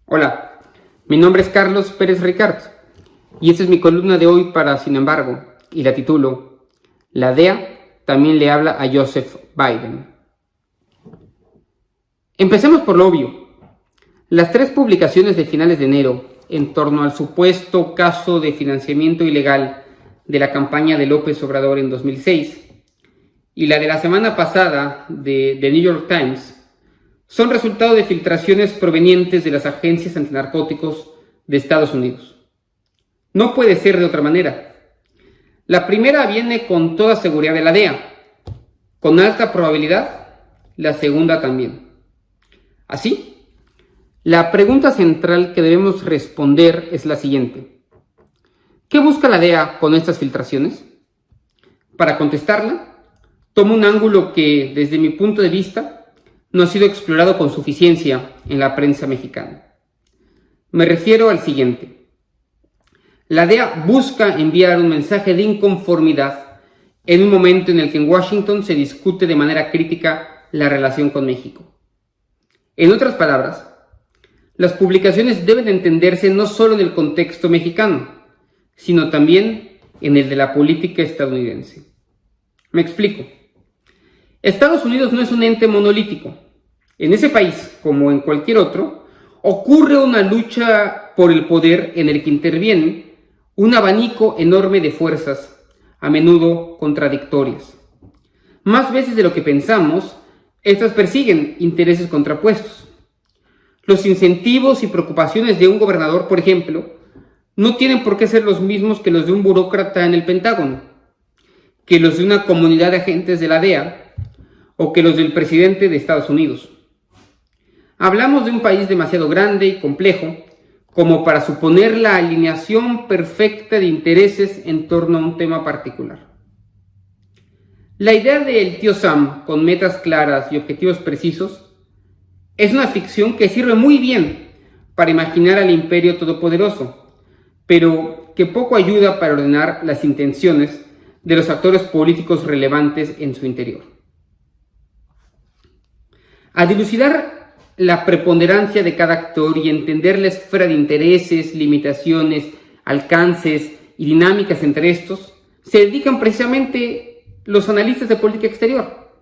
Hola, mi nombre es Carlos Pérez Ricard y esta es mi columna de hoy para Sin embargo, y la titulo La DEA también le habla a Joseph Biden. Empecemos por lo obvio. Las tres publicaciones de finales de enero en torno al supuesto caso de financiamiento ilegal de la campaña de López Obrador en 2006 y la de la semana pasada de The New York Times son resultado de filtraciones provenientes de las agencias antinarcóticos de Estados Unidos. No puede ser de otra manera. La primera viene con toda seguridad de la DEA. Con alta probabilidad, la segunda también. Así, la pregunta central que debemos responder es la siguiente. ¿Qué busca la DEA con estas filtraciones? Para contestarla, tomo un ángulo que, desde mi punto de vista, no ha sido explorado con suficiencia en la prensa mexicana. Me refiero al siguiente. La DEA busca enviar un mensaje de inconformidad en un momento en el que en Washington se discute de manera crítica la relación con México. En otras palabras, las publicaciones deben entenderse no solo en el contexto mexicano, sino también en el de la política estadounidense. Me explico. Estados Unidos no es un ente monolítico. En ese país, como en cualquier otro, ocurre una lucha por el poder en el que intervienen un abanico enorme de fuerzas, a menudo contradictorias. Más veces de lo que pensamos, estas persiguen intereses contrapuestos. Los incentivos y preocupaciones de un gobernador, por ejemplo, no tienen por qué ser los mismos que los de un burócrata en el Pentágono, que los de una comunidad de agentes de la DEA o que los del presidente de Estados Unidos. Hablamos de un país demasiado grande y complejo como para suponer la alineación perfecta de intereses en torno a un tema particular. La idea del tío Sam con metas claras y objetivos precisos es una ficción que sirve muy bien para imaginar al imperio todopoderoso, pero que poco ayuda para ordenar las intenciones de los actores políticos relevantes en su interior. A dilucidar la preponderancia de cada actor y entender la esfera de intereses, limitaciones, alcances y dinámicas entre estos, se dedican precisamente los analistas de política exterior.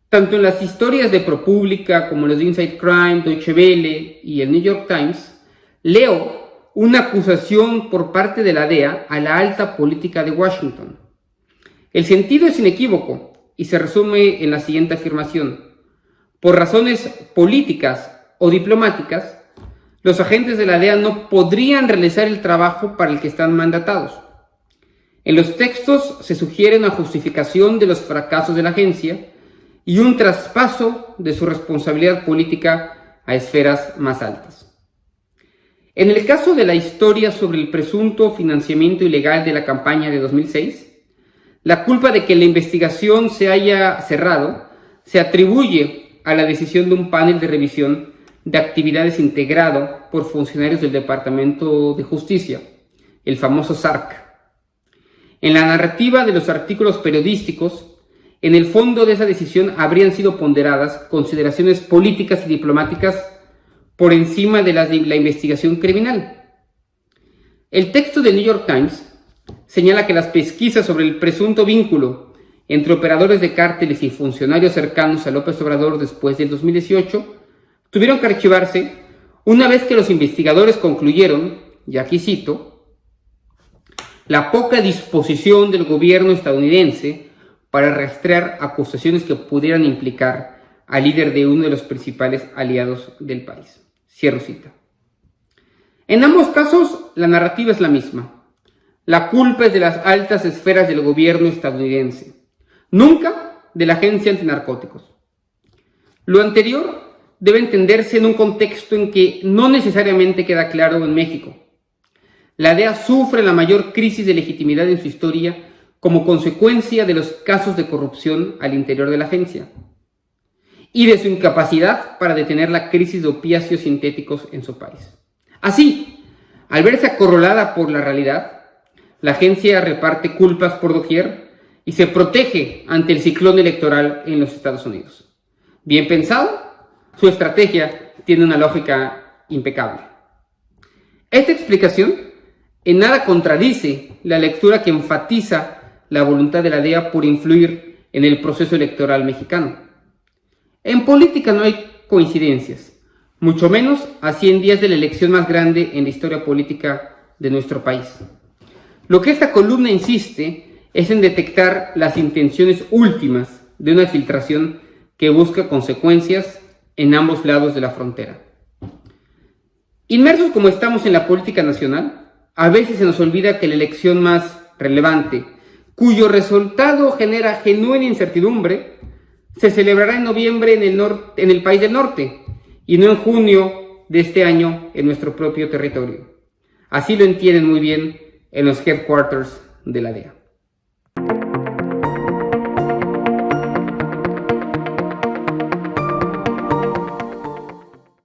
Tanto en las historias de ProPublica como en los de Inside Crime, Deutsche Welle y el New York Times, leo una acusación por parte de la DEA a la alta política de Washington. El sentido es inequívoco y se resume en la siguiente afirmación. Por razones políticas o diplomáticas, los agentes de la DEA no podrían realizar el trabajo para el que están mandatados. En los textos se sugiere una justificación de los fracasos de la agencia y un traspaso de su responsabilidad política a esferas más altas. En el caso de la historia sobre el presunto financiamiento ilegal de la campaña de 2006, la culpa de que la investigación se haya cerrado se atribuye a la decisión de un panel de revisión de actividades integrado por funcionarios del Departamento de Justicia, el famoso SARC. En la narrativa de los artículos periodísticos, en el fondo de esa decisión habrían sido ponderadas consideraciones políticas y diplomáticas por encima de las de la investigación criminal. El texto del New York Times señala que las pesquisas sobre el presunto vínculo entre operadores de cárteles y funcionarios cercanos a López Obrador después del 2018, tuvieron que archivarse una vez que los investigadores concluyeron, y aquí cito, la poca disposición del gobierno estadounidense para rastrear acusaciones que pudieran implicar al líder de uno de los principales aliados del país. Cierro cita. En ambos casos, la narrativa es la misma. La culpa es de las altas esferas del gobierno estadounidense. Nunca de la agencia antinarcóticos. Lo anterior debe entenderse en un contexto en que no necesariamente queda claro en México. La DEA sufre la mayor crisis de legitimidad en su historia como consecuencia de los casos de corrupción al interior de la agencia y de su incapacidad para detener la crisis de opiáceos sintéticos en su país. Así, al verse acorralada por la realidad, la agencia reparte culpas por doquier y se protege ante el ciclón electoral en los Estados Unidos. Bien pensado, su estrategia tiene una lógica impecable. Esta explicación en nada contradice la lectura que enfatiza la voluntad de la DEA por influir en el proceso electoral mexicano. En política no hay coincidencias, mucho menos a 100 días de la elección más grande en la historia política de nuestro país. Lo que esta columna insiste es en detectar las intenciones últimas de una filtración que busca consecuencias en ambos lados de la frontera. Inmersos como estamos en la política nacional, a veces se nos olvida que la elección más relevante, cuyo resultado genera genuina incertidumbre, se celebrará en noviembre en el país del norte y no en junio de este año en nuestro propio territorio. Así lo entienden muy bien en los headquarters de la DEA.